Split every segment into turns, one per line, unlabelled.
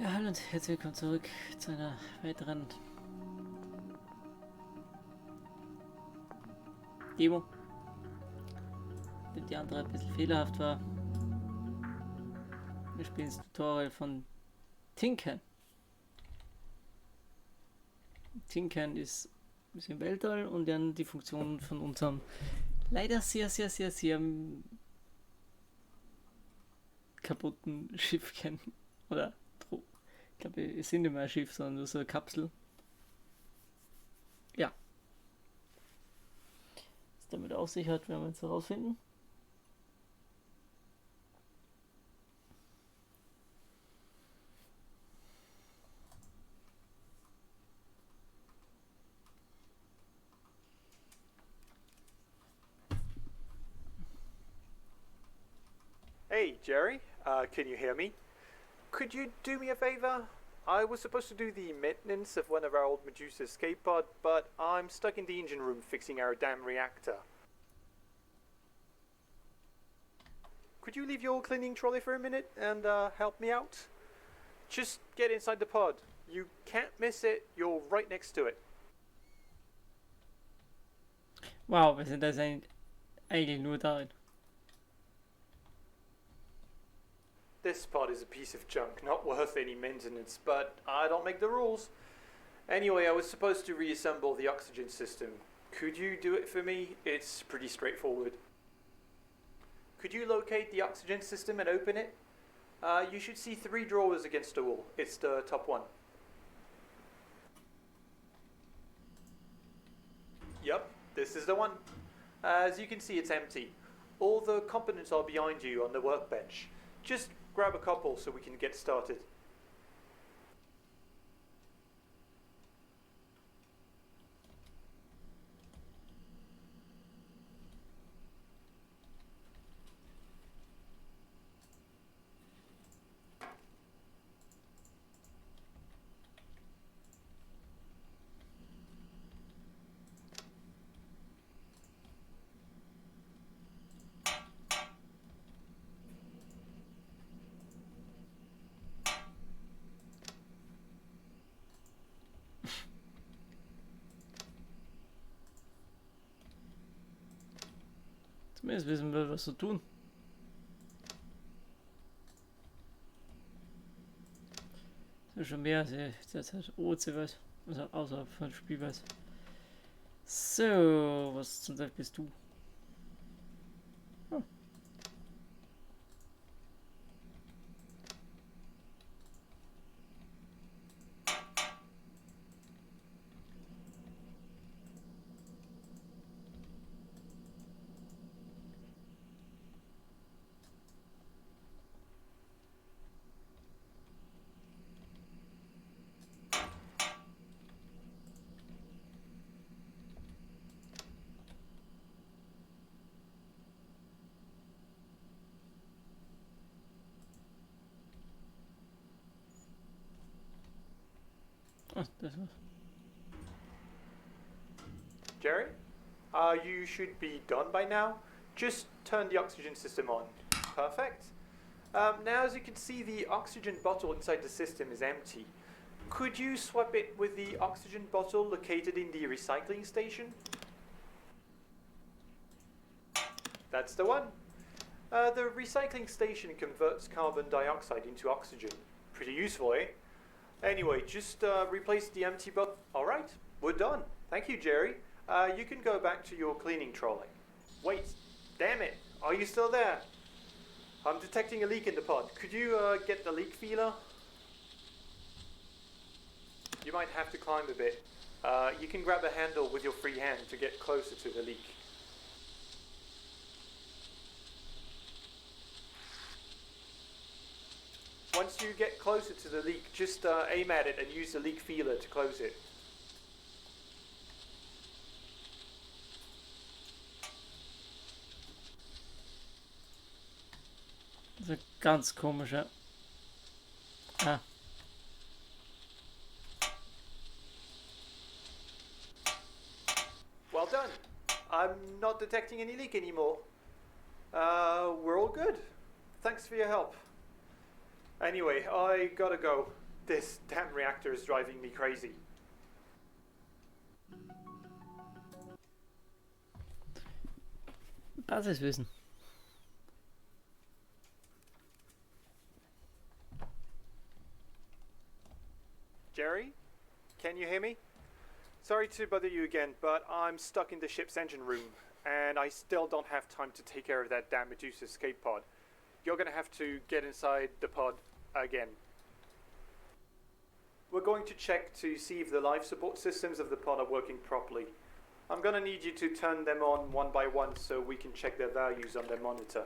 Ja, hallo und herzlich willkommen zurück zu einer weiteren Demo, die andere ein bisschen fehlerhaft war. Wir spielen das Tutorial von Tinkern. Tinkern ist ein bisschen Weltall und dann die Funktionen von unserem leider sehr kaputten Schiff kennen. Oder ich glaube, es sind nicht mehr ein Schiff, sondern nur so eine Kapsel. Ja. Was damit auf sich hat, werden wir jetzt herausfinden.
Hey, Jerry, can you hear me? Could you do me a favor? I was supposed to do the maintenance of one of our old Medusa escape pod, but I'm stuck in the engine room fixing our damn reactor. Could you leave your cleaning trolley for a minute and help me out? Just get inside the pod. You can't miss it, you're right next to it.
Wow, wir sind also eigentlich nur darin.
This pod is a piece of junk, not worth any maintenance, but I don't make the rules. Anyway, I was supposed to reassemble the oxygen system. Could you do it for me? It's pretty straightforward. Could you locate the oxygen system and open it? You should see 3 drawers against the wall. It's the top one. Yup, this is the one. As you can see, it's empty. All the components are behind you on the workbench. Just grab a couple so we can get started.
Zumindest wissen wir, was zu tun. Das ist schon mehr als ich derzeit OC weiß. Also außerhalb von Spiel weiß. So, was zum Teil bist du? Hm. Oh, das war's.
Jerry? You should be done by now. Just turn the oxygen system on. Perfect. Now, as you can see, the oxygen bottle inside the system is empty. Could you swap it with the oxygen bottle located in the recycling station? That's the one. The recycling station converts carbon dioxide into oxygen. Pretty useful, eh? Anyway, just replace the empty bottle. Alright, we're done. Thank you, Jerry. You can go back to your cleaning trolley. Wait, damn it. Are you still there? I'm detecting a leak in the pod. Could you get the leak feeler? You might have to climb a bit. You can grab a handle with your free hand to get closer to the leak. Once you get closer to the leak, just aim at it and use the leak feeler to close it.
Das ist ganz komisch, ja. Ah.
Well done. I'm not detecting any leak anymore. We're all good. Thanks for your help. Anyway, I gotta go. This damn reactor is driving me crazy.
Basiswissen.
Jerry? Can you hear me? Sorry to bother you again, but I'm stuck in the ship's engine room, and I still don't have time to take care of that damn Medusa escape pod. You're gonna have to get inside the pod again. We're going to check to see if the life support systems of the pod are working properly. I'm gonna need you to turn them on one by one so we can check their values on their monitor.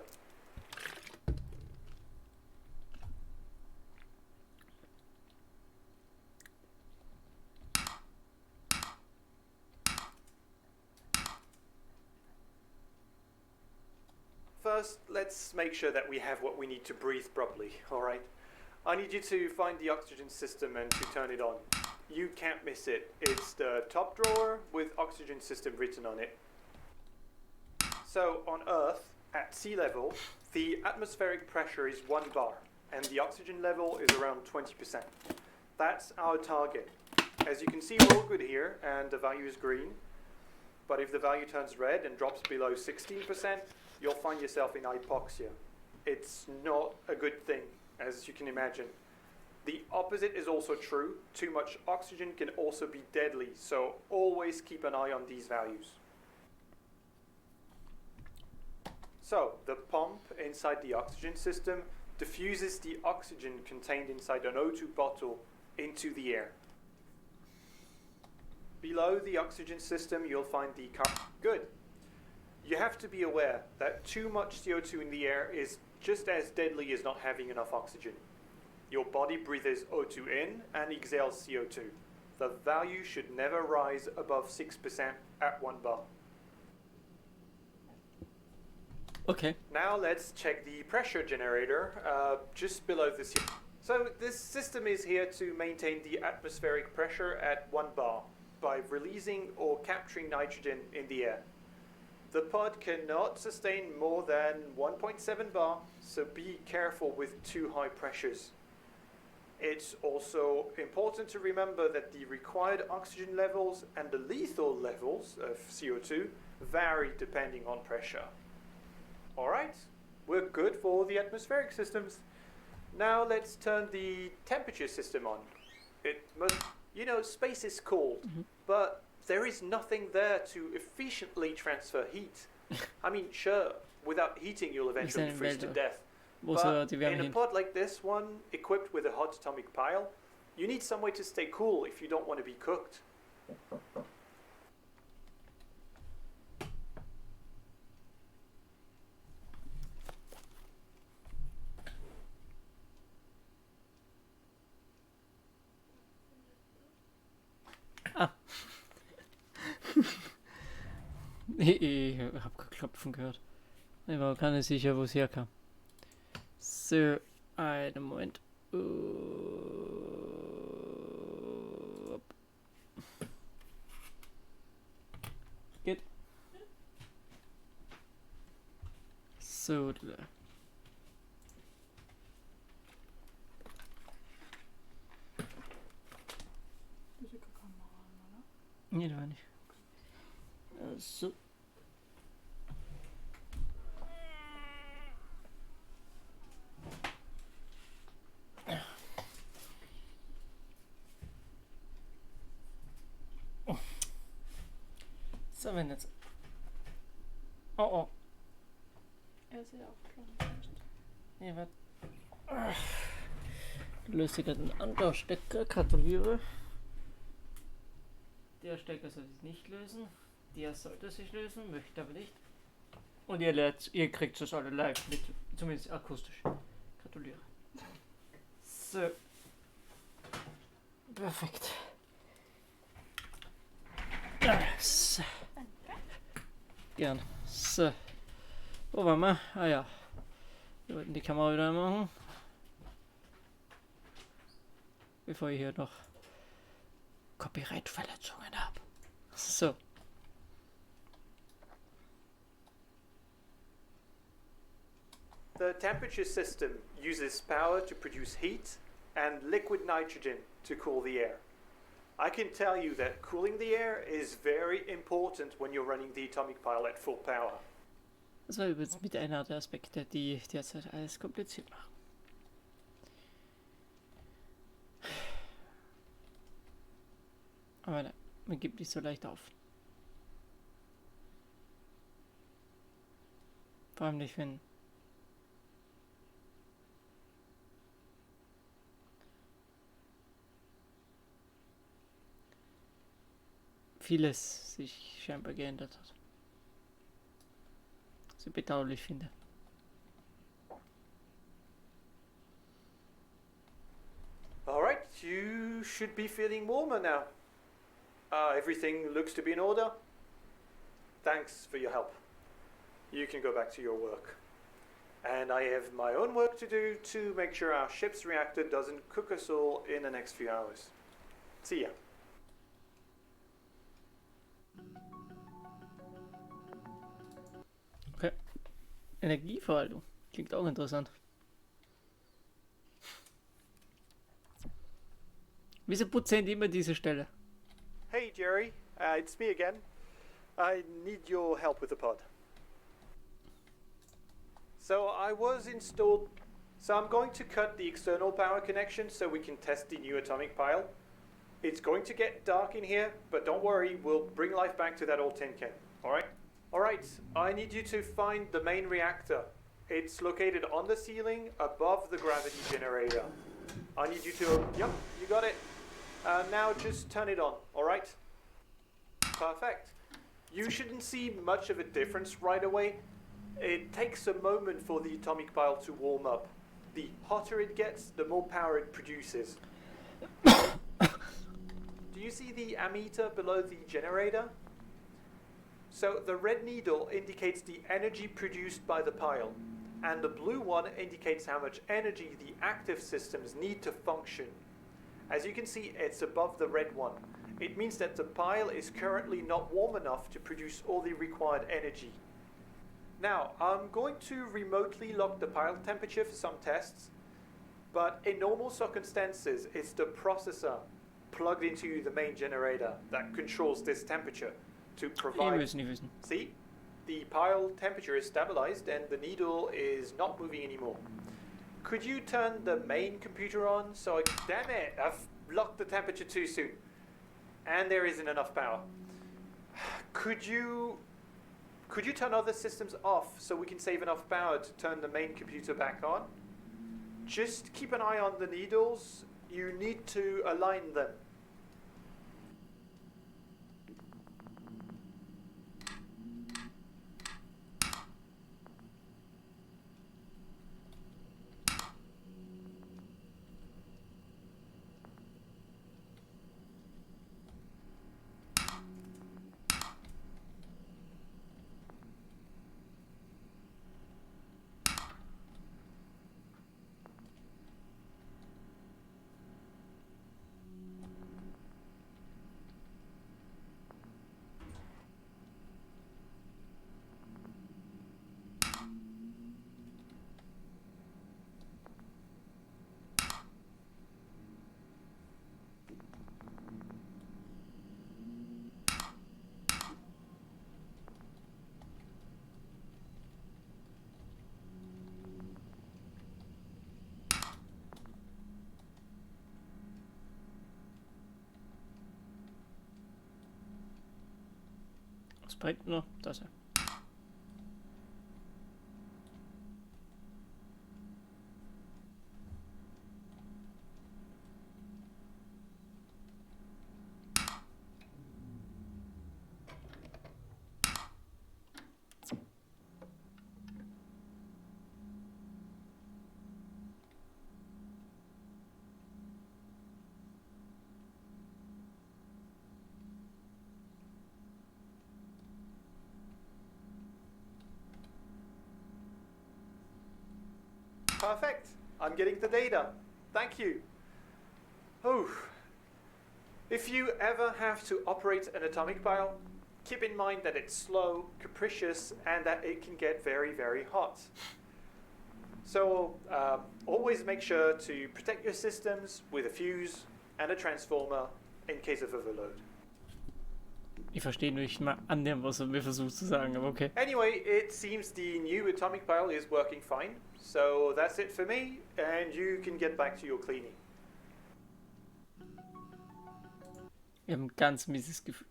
First, let's make sure that we have what we need to breathe properly, alright? I need you to find the oxygen system and to turn it on. You can't miss it. It's the top drawer with oxygen system written on it. So, on Earth, at sea level, the atmospheric pressure is 1 bar, and the oxygen level is around 20%. That's our target. As you can see, we're all good here, and the value is green. But if the value turns red and drops below 16%, you'll find yourself in hypoxia. It's not a good thing, as you can imagine. The opposite is also true. Too much oxygen can also be deadly, so always keep an eye on these values. So, the pump inside the oxygen system diffuses the oxygen contained inside an O2 bottle into the air. Below the oxygen system, you'll find the Good. You have to be aware that too much CO2 in the air is just as deadly as not having enough oxygen. Your body breathes O2 in and exhales CO2. The value should never rise above 6% at 1 bar.
Okay.
Now let's check the pressure generator just below the CO2. So this system is here to maintain the atmospheric pressure at 1 bar by releasing or capturing nitrogen in the air. The pod cannot sustain more than 1.7 bar, so be careful with too high pressures. It's also important to remember that the required oxygen levels and the lethal levels of CO2 vary depending on pressure. Alright, we're good for the atmospheric systems. Now let's turn the temperature system on. It must, space is cold, but there is nothing there to efficiently transfer heat. I mean, sure, without heating you'll eventually freeze to death. But in a pod like this one, equipped with a hot atomic pile, you need some way to stay cool if you don't want to be cooked.
Ah. Ich hab geklopfen gehört. Ich war gar nicht sicher, wo es herkam. So, einen Moment. Geht. So, da. Nee, da war nicht. So. So, wenn jetzt. Oh.
Er ist ja auch klar.
Nee, warte. Löse gerade einen anderen Stecker. Gratuliere. Der Stecker soll sich nicht lösen. Der sollte sich lösen, möchte aber nicht. Und ihr kriegt das alle live mit, zumindest akustisch. Gratuliere. So. Perfekt. So. Gern. So. Wo waren wir? Ah ja. Wir wollten die Kamera wieder machen. Bevor ich hier noch Copyright-Verletzungen habe. So.
The temperature system uses power to produce heat and liquid nitrogen to cool the air. I can tell you that cooling the air is very important when you're running the atomic pile at full power.
Das war übrigens mit einer der Aspekte, die derzeit alles kompliziert machen. Aber nein, man gibt nicht so leicht auf. Vor allem nicht, wenn vieles sich scheinbar geändert hat. Was ich bedauerlich finde.
Alright, you should be feeling warmer now. Everything looks to be in order. Thanks for your help. You can go back to your work. And I have my own work to do to make sure our ship's reactor doesn't cook us all in the next few hours. See ya.
Okay. Energieverwaltung. Klingt auch interessant. Wieso putzen die immer diese Stelle?
Hey Jerry, it's me again. I need your help with the pod. So I'm going to cut the external power connection so we can test the new atomic pile. It's going to get dark in here, but don't worry, we'll bring life back to that old tin can, alright? Alright, I need you to find the main reactor. It's located on the ceiling above the gravity generator. I need you to, yep, you got it. Now just turn it on, alright? Perfect. You shouldn't see much of a difference right away. It takes a moment for the atomic pile to warm up. The hotter it gets, the more power it produces. Do you see the ammeter below the generator? So the red needle indicates the energy produced by the pile, and the blue one indicates how much energy the active systems need to function. As you can see, it's above the red one. It means that the pile is currently not warm enough to produce all the required energy. Now, I'm going to remotely lock the pile temperature for some tests, but in normal circumstances, it's the processor plugged into the main generator that controls this temperature to provide... See? The pile temperature is stabilized and the needle is not moving anymore. Could you turn the main computer on so I... Damn it! I've locked the temperature too soon. And there isn't enough power. Could you turn other systems off so we can save enough power to turn the main computer back on? Just keep an eye on the needles. You need to align them.
Was bringt nur das?
Perfect. I'm getting the data. Thank you. Oh. If you ever have to operate an atomic pile, keep in mind that it's slow, capricious, and that it can get very, very hot. So always make sure to protect your systems with a fuse and a transformer in case of overload.
Ich verstehe nicht mal annähernd, was er mir versucht zu sagen, aber okay.
Anyway, it seems the new atomic pile is working fine. So that's it for me, and you can get back to your cleaning.
Ich habe ein ganz mieses Gefühl.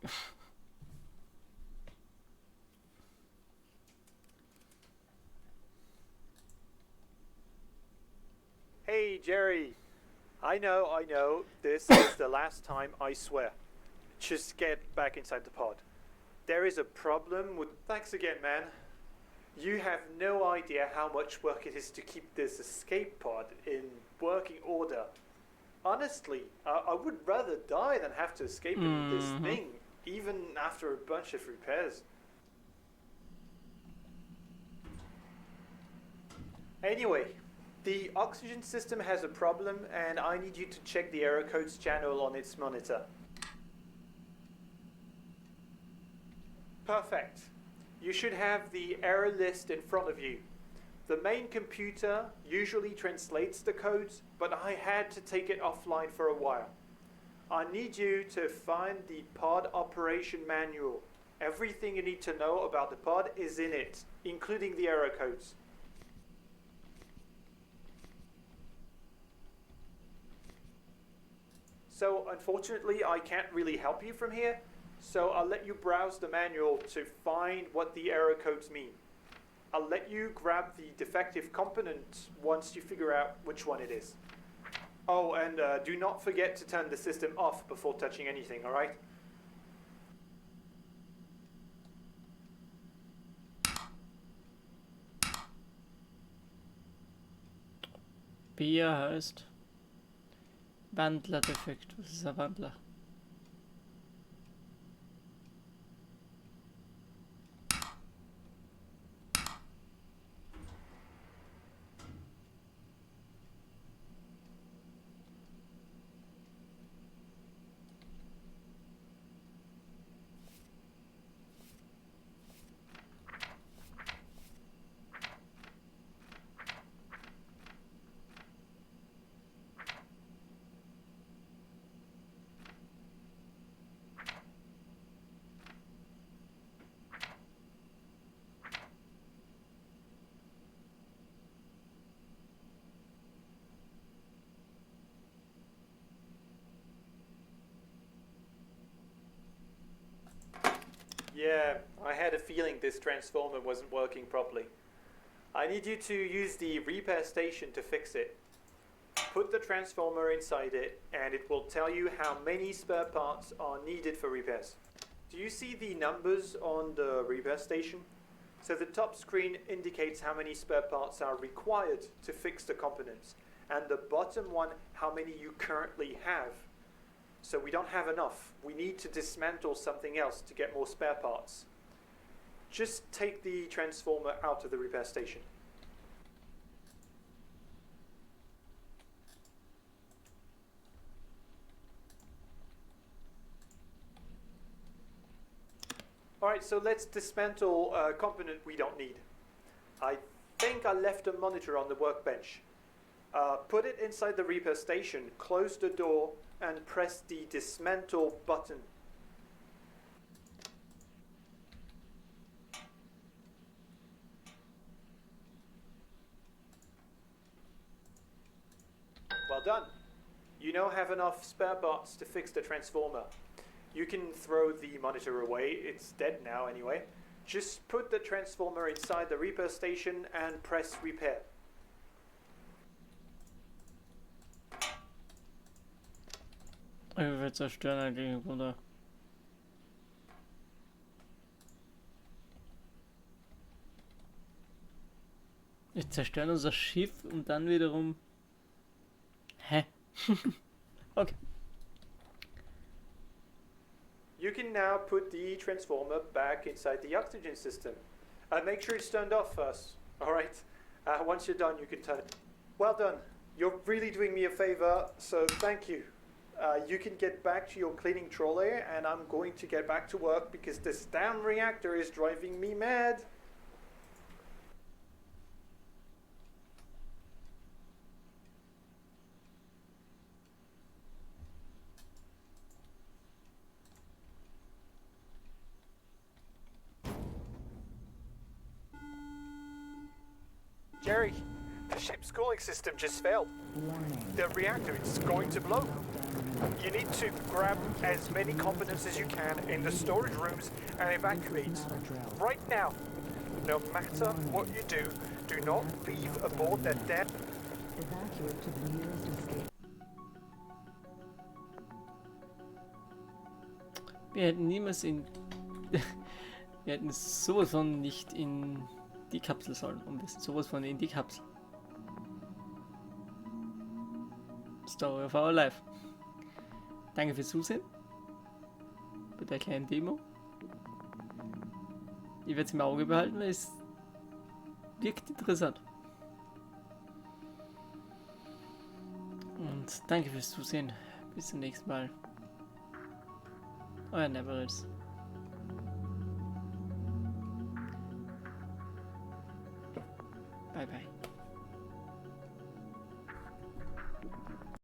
Hey, Jerry. I know, this is the last time, I swear. Just get back inside the pod. There is a problem with... Thanks again, man. You have no idea how much work it is to keep this escape pod in working order. Honestly, I would rather die than have to escape in this thing, even after a bunch of repairs. Anyway, the oxygen system has a problem and I need you to check the error codes channel on its monitor. Perfect. You should have the error list in front of you. The main computer usually translates the codes, but I had to take it offline for a while. I need you to find the pod operation manual. Everything you need to know about the pod is in it, including the error codes. So unfortunately, I can't really help you from here, so I'll let you browse the manual to find what the error codes mean. I'll let you grab the defective component once you figure out which one it is. Oh, and do not forget to turn the system off before touching anything, alright?
Bier heißt Wandlerdefekt. Was ist ein Wandler?
Yeah, I had a feeling this transformer wasn't working properly. I need you to use the repair station to fix it. Put the transformer inside it and it will tell you how many spare parts are needed for repairs. Do you see the numbers on the repair station? So the top screen indicates how many spare parts are required to fix the components, and the bottom one how many you currently have. So we don't have enough. We need to dismantle something else to get more spare parts. Just take the transformer out of the repair station. Alright, so let's dismantle a component we don't need. I think I left a monitor on the workbench. Put it inside the repair station, close the door, and press the dismantle button. Well done. You now have enough spare parts to fix the transformer. You can throw the monitor away, it's dead now anyway. Just put the transformer inside the repair station and press repair.
Wir zerstören eigentlich, Bruder. Wir zerstören unser Schiff und dann wiederum... Hä? Okay.
You can now put the transformer back inside the oxygen system. Make sure it's turned off first, alright? Once you're done, you can turn it. Well done. You're really doing me a favor, so thank you. You can get back to your cleaning trolley, and I'm going to get back to work because this damn reactor is driving me mad. Jerry, the ship's cooling system just failed. The reactor is going to blow. You need to grab as many components as you can in the storage rooms and evacuate right now. No matter what you do, do not leave aboard that damn.
Evacuate to the nearest escape.
Wir hätten niemals in... Wir hätten sowas von nicht in die Kapsel sollen. Und wir sind sowas von in die Kapsel. Story of our life. Danke fürs Zusehen. Bei der kleinen Demo. Ich werde es im Auge behalten, weil es wirkt interessant. Und danke fürs Zusehen. Bis zum nächsten Mal. Euer Neverils. Bye bye.